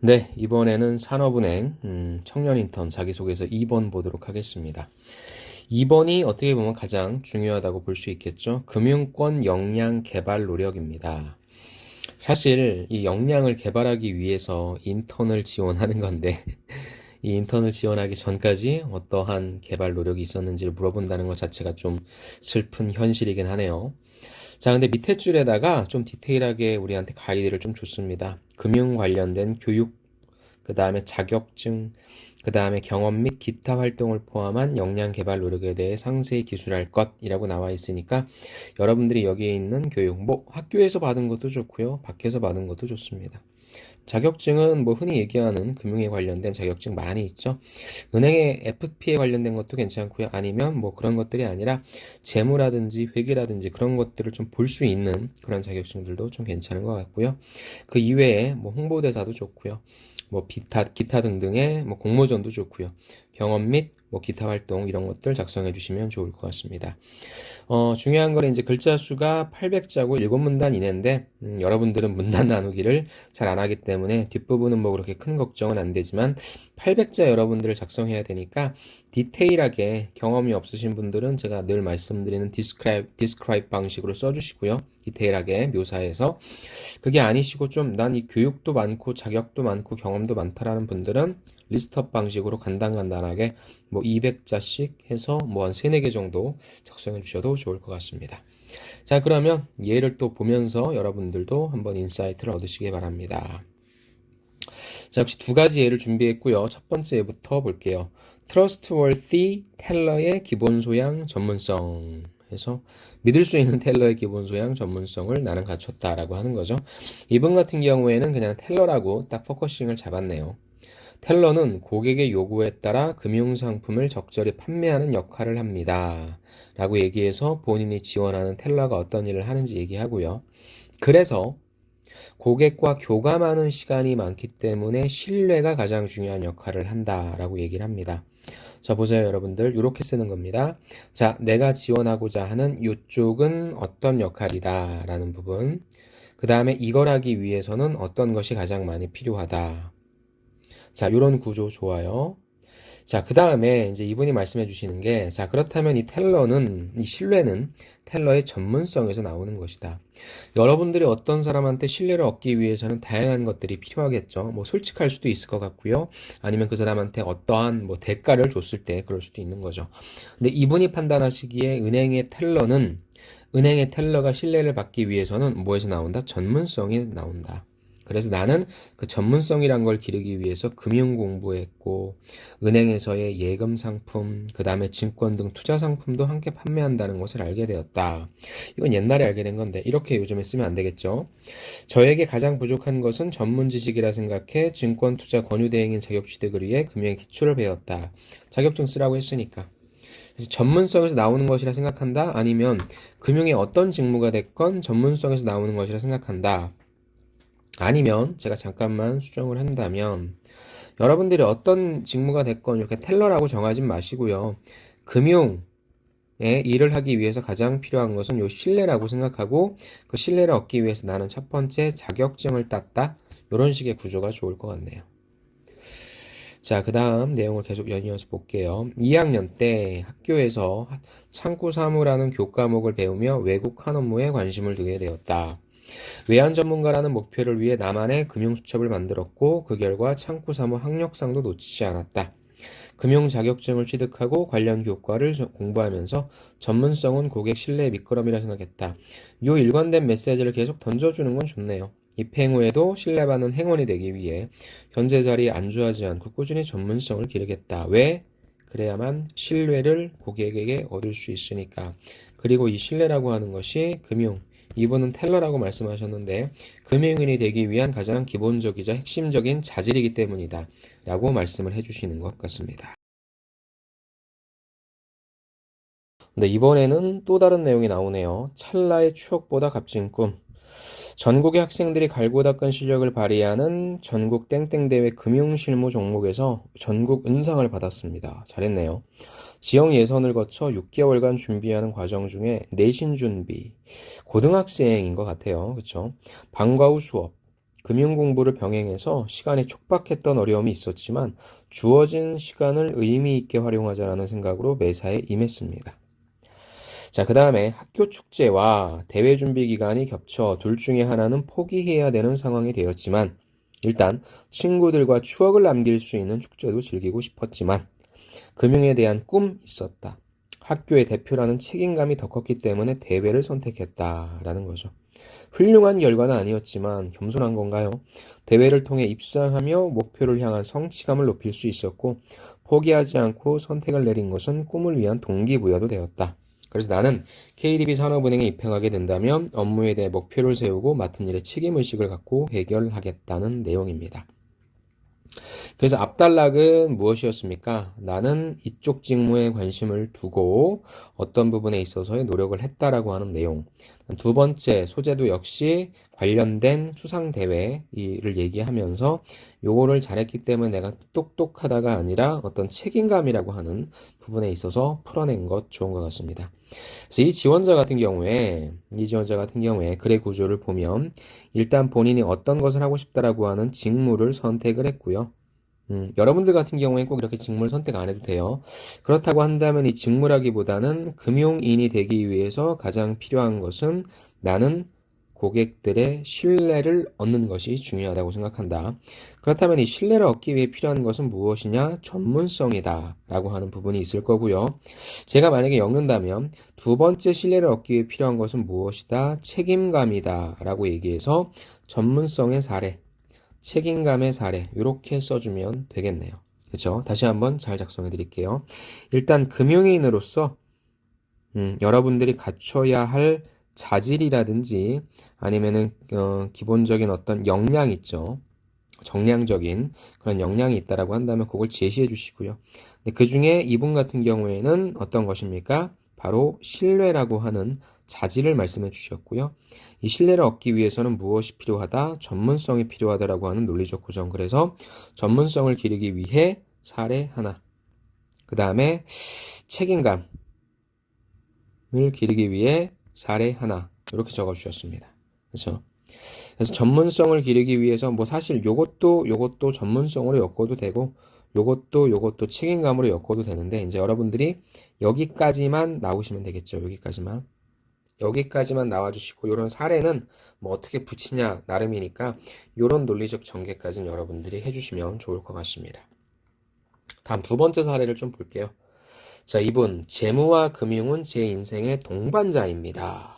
네, 이번에는 산업은행 청년인턴 자기소개서 2번 보도록 하겠습니다. 2번이 어떻게 보면 가장 중요하다고 볼 수 있겠죠. 금융권 역량 개발 노력입니다. 사실 이 역량을 개발하기 위해서 인턴을 지원하는 건데 이 인턴을 지원하기 전까지 어떠한 개발 노력이 있었는지를 물어본다는 것 자체가 좀 슬픈 현실이긴 하네요. 자, 근데 밑에 줄에다가 좀 디테일하게 우리한테 가이드를 좀 줬습니다. 금융 관련된 교육, 그 다음에 자격증, 그 다음에 경험 및 기타 활동을 포함한 역량 개발 노력에 대해 상세히 기술할 것이라고 나와 있으니까 여러분들이 여기에 있는 교육, 뭐 학교에서 받은 것도 좋고요, 밖에서 받은 것도 좋습니다. 자격증은 뭐 흔히 얘기하는 금융에 관련된 자격증 많이 있죠. 은행의 FP에 관련된 것도 괜찮고요. 아니면 뭐 그런 것들이 아니라 재무라든지 회계라든지 그런 것들을 좀 볼 수 있는 그런 자격증들도 좀 괜찮은 것 같고요. 그 이외에 뭐 홍보대사도 좋고요. 뭐 기타 등등의 뭐 공모전도 좋고요. 경험 및 뭐 기타 활동 이런 것들 작성해 주시면 좋을 것 같습니다. 중요한 거는 이제 글자 수가 800자고 7문단 이내인데 여러분들은 문단 나누기를 잘 안 하기 때문에 뒷부분은 뭐 그렇게 큰 걱정은 안 되지만 800자 여러분들을 작성해야 되니까 디테일하게 경험이 없으신 분들은 제가 늘 말씀드리는 디스크라이브 방식으로 써주시고요. 디테일하게 묘사해서 그게 아니시고 좀 난 이 교육도 많고 자격도 많고 경험도 많다라는 분들은 리스트업 방식으로 간단하게 뭐 200자씩 해서 뭐 한 3, 4개 정도 작성해 주셔도 좋을 것 같습니다. 자, 그러면 예를 또 보면서 여러분들도 한번 인사이트를 얻으시기 바랍니다. 자, 역시 두 가지 예를 준비했고요. 첫 번째 예부터 볼게요. Trustworthy 텔러의 기본 소양 전문성 해서 믿을 수 있는 텔러의 기본 소양 전문성을 나는 갖췄다라고 하는 거죠. 이분 같은 경우에는 그냥 텔러라고 딱 포커싱을 잡았네요. 텔러는 고객의 요구에 따라 금융상품을 적절히 판매하는 역할을 합니다. 라고 얘기해서 본인이 지원하는 텔러가 어떤 일을 하는지 얘기하고요. 그래서 고객과 교감하는 시간이 많기 때문에 신뢰가 가장 중요한 역할을 한다라고 얘기를 합니다. 자, 보세요, 여러분들. 이렇게 쓰는 겁니다. 자, 내가 지원하고자 하는 이쪽은 어떤 역할이다 라는 부분. 그 다음에 이걸 하기 위해서는 어떤 것이 가장 많이 필요하다. 자, 요런 구조 좋아요. 자, 그 다음에 이제 이분이 말씀해 주시는 게, 자, 그렇다면 이 신뢰는 텔러의 전문성에서 나오는 것이다. 여러분들이 어떤 사람한테 신뢰를 얻기 위해서는 다양한 것들이 필요하겠죠. 뭐 솔직할 수도 있을 것 같고요. 아니면 그 사람한테 어떠한 뭐 대가를 줬을 때 그럴 수도 있는 거죠. 근데 이분이 판단하시기에 은행의 텔러가 신뢰를 받기 위해서는 뭐에서 나온다? 전문성이 나온다. 그래서 나는 그 전문성이란 걸 기르기 위해서 금융 공부했고 은행에서의 예금 상품, 그 다음에 증권 등 투자 상품도 함께 판매한다는 것을 알게 되었다. 이건 옛날에 알게 된 건데 이렇게 요즘에 쓰면 안 되겠죠. 저에게 가장 부족한 것은 전문 지식이라 생각해 증권 투자 권유 대행인 자격 취득을 위해 금융의 기초를 배웠다. 자격증 쓰라고 했으니까. 그래서 전문성에서 나오는 것이라 생각한다? 아니면 금융의 어떤 직무가 됐건 전문성에서 나오는 것이라 생각한다. 아니면 제가 잠깐만 수정을 한다면 여러분들이 어떤 직무가 됐건 이렇게 텔러라고 정하진 마시고요. 금융의 일을 하기 위해서 가장 필요한 것은 요 신뢰라고 생각하고 그 신뢰를 얻기 위해서 나는 첫 번째 자격증을 땄다. 이런 식의 구조가 좋을 것 같네요. 자, 그 다음 내용을 계속 연이어서 볼게요. 2학년 때 학교에서 창구 사무라는 교과목을 배우며 외국 한 업무에 관심을 두게 되었다. 외환 전문가라는 목표를 위해 나만의 금융수첩을 만들었고 그 결과 창구사무 학력상도 놓치지 않았다. 금융 자격증을 취득하고 관련 교과를 공부하면서 전문성은 고객 신뢰의 밑거름이라 생각했다. 요 일관된 메시지를 계속 던져주는 건 좋네요. 입행 후에도 신뢰받는 행원이 되기 위해 현재 자리에 안주하지 않고 꾸준히 전문성을 기르겠다. 왜? 그래야만 신뢰를 고객에게 얻을 수 있으니까. 그리고 이 신뢰라고 하는 것이 이분은 텔러라고 말씀하셨는데 금융인이 되기 위한 가장 기본적이자 핵심적인 자질이기 때문이다 라고 말씀을 해주시는 것 같습니다. 근데 이번에는 또 다른 내용이 나오네요. 찰나의 추억보다 값진 꿈. 전국의 학생들이 갈고 닦은 실력을 발휘하는 전국 땡땡대회 금융실무 종목에서 전국 은상을 받았습니다. 잘했네요. 지역 예선을 거쳐 6개월간 준비하는 과정 중에 내신 준비, 고등학생인 것 같아요. 그렇죠? 방과 후 수업, 금융 공부를 병행해서 시간에 촉박했던 어려움이 있었지만 주어진 시간을 의미 있게 활용하자라는 생각으로 매사에 임했습니다. 자, 그 다음에 학교 축제와 대회 준비 기간이 겹쳐 둘 중에 하나는 포기해야 되는 상황이 되었지만 일단 친구들과 추억을 남길 수 있는 축제도 즐기고 싶었지만 금융에 대한 꿈이 있었다. 학교의 대표라는 책임감이 더 컸기 때문에 대회를 선택했다라는 거죠. 훌륭한 결과는 아니었지만 겸손한 건가요? 대회를 통해 입상하며 목표를 향한 성취감을 높일 수 있었고 포기하지 않고 선택을 내린 것은 꿈을 위한 동기부여도 되었다. 그래서 나는 KDB 산업은행에 입행하게 된다면 업무에 대해 목표를 세우고 맡은 일에 책임의식을 갖고 해결하겠다는 내용입니다. 그래서 앞단락은 무엇이었습니까? 나는 이쪽 직무에 관심을 두고 어떤 부분에 있어서의 노력을 했다라고 하는 내용. 두 번째 소재도 역시 관련된 수상대회를 얘기하면서 요거를 잘했기 때문에 내가 똑똑하다가 아니라 어떤 책임감이라고 하는 부분에 있어서 풀어낸 것 좋은 것 같습니다. 그래서 이 지원자 같은 경우에 글의 구조를 보면 일단 본인이 어떤 것을 하고 싶다라고 하는 직무를 선택을 했고요. 여러분들 같은 경우에는 꼭 이렇게 직무를 선택 안 해도 돼요. 그렇다고 한다면 이 직무라기보다는 금융인이 되기 위해서 가장 필요한 것은 나는 고객들의 신뢰를 얻는 것이 중요하다고 생각한다. 그렇다면 이 신뢰를 얻기 위해 필요한 것은 무엇이냐? 전문성이다 라고 하는 부분이 있을 거고요. 제가 만약에 엮는다면 두 번째 신뢰를 얻기 위해 필요한 것은 무엇이다? 책임감이다 라고 얘기해서 전문성의 사례, 책임감의 사례 이렇게 써주면 되겠네요. 그렇죠? 다시 한번 잘 작성해 드릴게요. 일단 금융인으로서 여러분들이 갖춰야 할 자질이라든지 아니면은 기본적인 어떤 역량 있죠. 정량적인 그런 역량이 있다라고 한다면 그걸 제시해 주시고요. 근데 그 중에 이분 같은 경우에는 어떤 것입니까? 바로 신뢰라고 하는 자질을 말씀해 주셨고요. 이 신뢰를 얻기 위해서는 무엇이 필요하다? 전문성이 필요하다라고 하는 논리적 구성. 그래서 전문성을 기르기 위해 사례 하나. 그 다음에 책임감을 기르기 위해 사례 하나. 이렇게 적어 주셨습니다. 그렇죠? 그래서 전문성을 기르기 위해서 뭐 사실 요것도 전문성으로 엮어도 되고 요것도 책임감으로 엮어도 되는데 이제 여러분들이 여기까지만 나오시면 되겠죠. 여기까지만 나와주시고 요런 사례는 뭐 어떻게 붙이냐 나름이니까 요런 논리적 전개까지는 여러분들이 해주시면 좋을 것 같습니다. 다음 두 번째 사례를 좀 볼게요. 자, 이분 재무와 금융은 제 인생의 동반자입니다.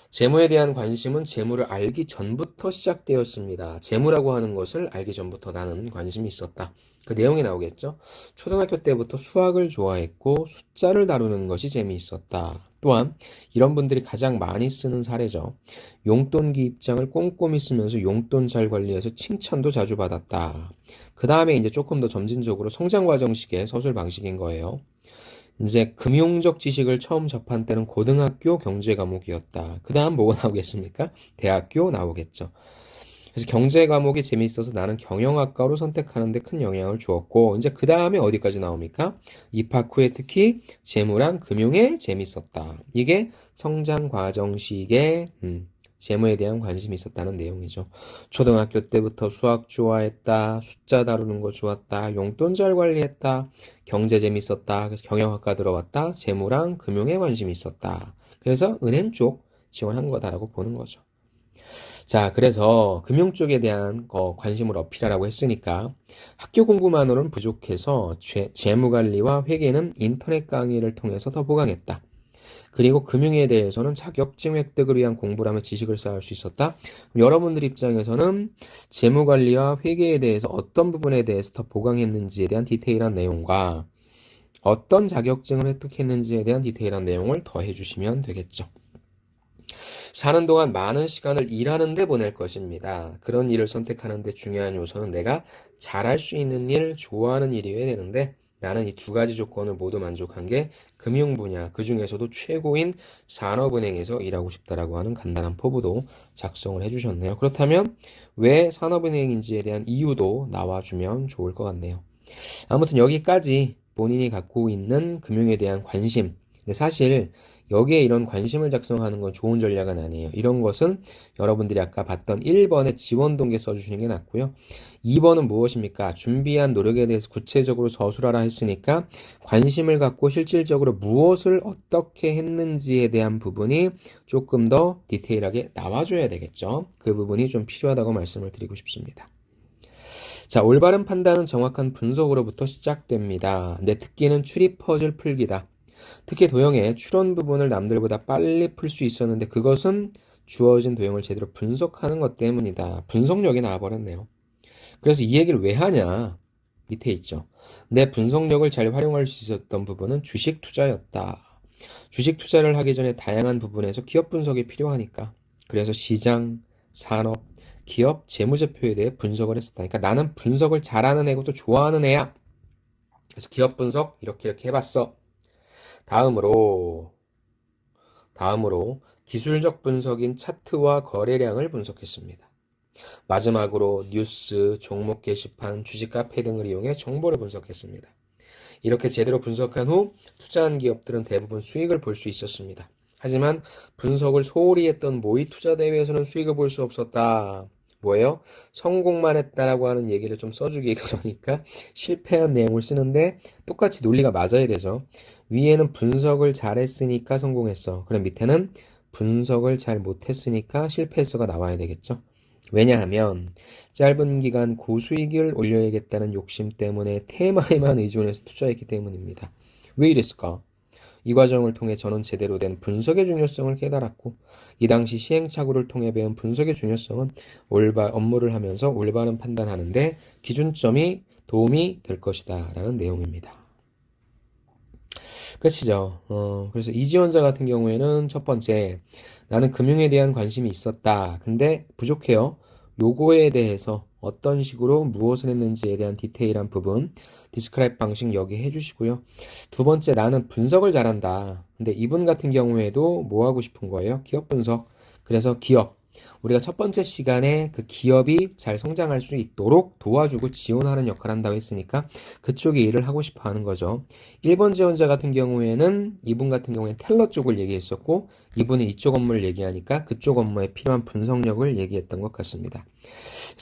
재무에 대한 관심은 재무를 알기 전부터 시작되었습니다. 재무라고 하는 것을 알기 전부터 나는 관심이 있었다. 그 내용이 나오겠죠. 초등학교 때부터 수학을 좋아했고 숫자를 다루는 것이 재미있었다. 또한 이런 분들이 가장 많이 쓰는 사례죠. 용돈기 입장을 꼼꼼히 쓰면서 용돈 잘 관리해서 칭찬도 자주 받았다. 그 다음에 이제 조금 더 점진적으로 성장과정식의 서술 방식인 거예요. 이제 금융적 지식을 처음 접한 때는 고등학교 경제 과목이었다. 그 다음 뭐가 나오겠습니까? 대학교 나오겠죠. 그래서 경제 과목이 재미있어서 나는 경영학과로 선택하는 데 큰 영향을 주었고 이제 그 다음에 어디까지 나옵니까? 입학 후에 특히 재무랑 금융에 재밌었다. 이게 성장 과정식의 재무에 대한 관심이 있었다는 내용이죠. 초등학교 때부터 수학 좋아했다. 숫자 다루는 거 좋았다. 용돈 잘 관리했다. 경제 재밌었다. 그래서 경영학과 들어왔다. 재무랑 금융에 관심이 있었다. 그래서 은행 쪽 지원한 거다라고 보는 거죠. 자, 그래서 금융 쪽에 대한 관심을 어필하라고 했으니까 학교 공부만으로는 부족해서 재무관리와 회계는 인터넷 강의를 통해서 더 보강했다. 그리고 금융에 대해서는 자격증 획득을 위한 공부를 하며 지식을 쌓을 수 있었다. 여러분들 입장에서는 재무관리와 회계에 대해서 어떤 부분에 대해서 더 보강했는지에 대한 디테일한 내용과 어떤 자격증을 획득했는지에 대한 디테일한 내용을 더해 주시면 되겠죠. 사는 동안 많은 시간을 일하는 데 보낼 것입니다. 그런 일을 선택하는 데 중요한 요소는 내가 잘할 수 있는 일, 좋아하는 일이어야 되는데 나는 이 두 가지 조건을 모두 만족한 게 금융 분야, 그 중에서도 최고인 산업은행에서 일하고 싶다라고 하는 간단한 포부도 작성을 해주셨네요. 그렇다면 왜 산업은행인지에 대한 이유도 나와주면 좋을 것 같네요. 아무튼 여기까지 본인이 갖고 있는 금융에 대한 관심, 근데 사실 여기에 이런 관심을 작성하는 건 좋은 전략은 아니에요. 이런 것은 여러분들이 아까 봤던 1번의 지원 동기 써주시는 게 낫고요. 2번은 무엇입니까? 준비한 노력에 대해서 구체적으로 서술하라 했으니까 관심을 갖고 실질적으로 무엇을 어떻게 했는지에 대한 부분이 조금 더 디테일하게 나와줘야 되겠죠. 그 부분이 좀 필요하다고 말씀을 드리고 싶습니다. 자, 올바른 판단은 정확한 분석으로부터 시작됩니다. 내 특기는 추리 퍼즐 풀기다. 특히 도형의 추론 부분을 남들보다 빨리 풀 수 있었는데 그것은 주어진 도형을 제대로 분석하는 것 때문이다. 분석력이 나와버렸네요. 그래서 이 얘기를 왜 하냐? 밑에 있죠. 내 분석력을 잘 활용할 수 있었던 부분은 주식 투자였다. 주식 투자를 하기 전에 다양한 부분에서 기업 분석이 필요하니까. 그래서 시장, 산업, 기업, 재무제표에 대해 분석을 했었다. 그러니까 나는 분석을 잘하는 애고 또 좋아하는 애야. 그래서 기업 분석 이렇게 해봤어. 다음으로 기술적 분석인 차트와 거래량을 분석했습니다. 마지막으로 뉴스, 종목 게시판, 주식 카페 등을 이용해 정보를 분석했습니다. 이렇게 제대로 분석한 후 투자한 기업들은 대부분 수익을 볼 수 있었습니다. 하지만 분석을 소홀히 했던 모의 투자 대회에서는 수익을 볼 수 없었다. 뭐예요? 성공만 했다라고 하는 얘기를 좀 써주기 그러니까 실패한 내용을 쓰는데 똑같이 논리가 맞아야 되죠. 위에는 분석을 잘했으니까 성공했어. 그럼 밑에는 분석을 잘 못했으니까 실패했어가 나와야 되겠죠. 왜냐하면 짧은 기간 고수익을 올려야겠다는 욕심 때문에 테마에만 의존해서 투자했기 때문입니다. 왜 이랬을까? 이 과정을 통해 저는 제대로 된 분석의 중요성을 깨달았고 이 당시 시행착오를 통해 배운 분석의 중요성은 업무를 하면서 올바른 판단하는데 기준점이 도움이 될 것이다 라는 내용입니다. 끝이죠. 그래서 이 지원자 같은 경우에는 첫 번째, 나는 금융에 대한 관심이 있었다. 근데 부족해요. 요거에 대해서 어떤 식으로 무엇을 했는지에 대한 디테일한 부분, 디스크라이브 방식 여기 해주시고요. 두 번째, 나는 분석을 잘한다. 근데 이분 같은 경우에도 뭐 하고 싶은 거예요? 기업 분석. 그래서 기업. 우리가 첫 번째 시간에 그 기업이 잘 성장할 수 있도록 도와주고 지원하는 역할을 한다고 했으니까 그쪽에 일을 하고 싶어 하는 거죠. 1번 지원자 같은 경우에는 이분 같은 경우에 텔러 쪽을 얘기했었고 이분은 이쪽 업무를 얘기하니까 그쪽 업무에 필요한 분석력을 얘기했던 것 같습니다.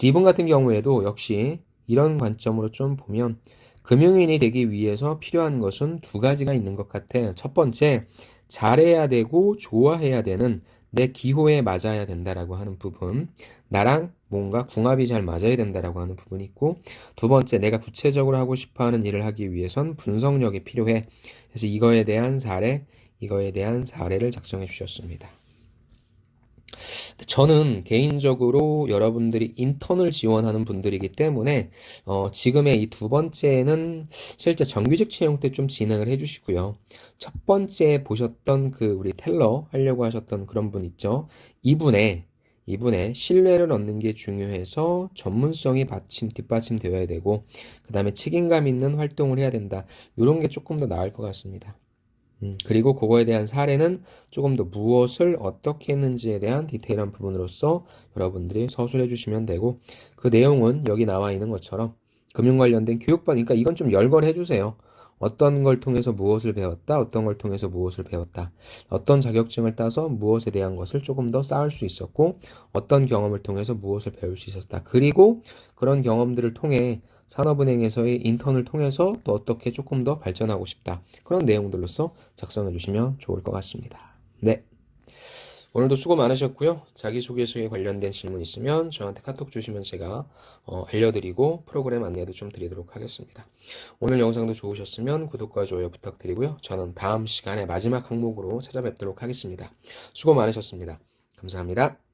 이분 같은 경우에도 역시 이런 관점으로 좀 보면 금융인이 되기 위해서 필요한 것은 두 가지가 있는 것 같아요. 첫 번째, 잘해야 되고 좋아해야 되는 내 기호에 맞아야 된다라고 하는 부분, 나랑 뭔가 궁합이 잘 맞아야 된다라고 하는 부분이 있고, 두 번째, 내가 구체적으로 하고 싶어하는 일을 하기 위해선 분석력이 필요해. 그래서 이거에 대한 사례를 작성해 주셨습니다. 저는 개인적으로 여러분들이 인턴을 지원하는 분들이기 때문에 지금의 이 두 번째는 실제 정규직 채용 때 좀 진행을 해주시고요. 첫 번째 보셨던 그 우리 텔러 하려고 하셨던 그런 분 있죠. 이분의 신뢰를 얻는 게 중요해서 전문성이 뒷받침되어야 되고 그 다음에 책임감 있는 활동을 해야 된다. 이런 게 조금 더 나을 것 같습니다. 그리고 그거에 대한 사례는 조금 더 무엇을 어떻게 했는지에 대한 디테일한 부분으로서 여러분들이 서술해 주시면 되고 그 내용은 여기 나와 있는 것처럼 금융 관련된 교육반, 그러니까 이건 좀 열거해 주세요. 어떤 걸 통해서 무엇을 배웠다, 어떤 걸 통해서 무엇을 배웠다, 어떤 자격증을 따서 무엇에 대한 것을 조금 더 쌓을 수 있었고 어떤 경험을 통해서 무엇을 배울 수 있었다. 그리고 그런 경험들을 통해 산업은행에서의 인턴을 통해서 또 어떻게 조금 더 발전하고 싶다. 그런 내용들로서 작성해 주시면 좋을 것 같습니다. 네. 오늘도 수고 많으셨고요. 자기소개서에 관련된 질문 있으면 저한테 카톡 주시면 제가 알려드리고 프로그램 안내도 좀 드리도록 하겠습니다. 오늘 영상도 좋으셨으면 구독과 좋아요 부탁드리고요. 저는 다음 시간에 마지막 항목으로 찾아뵙도록 하겠습니다. 수고 많으셨습니다. 감사합니다.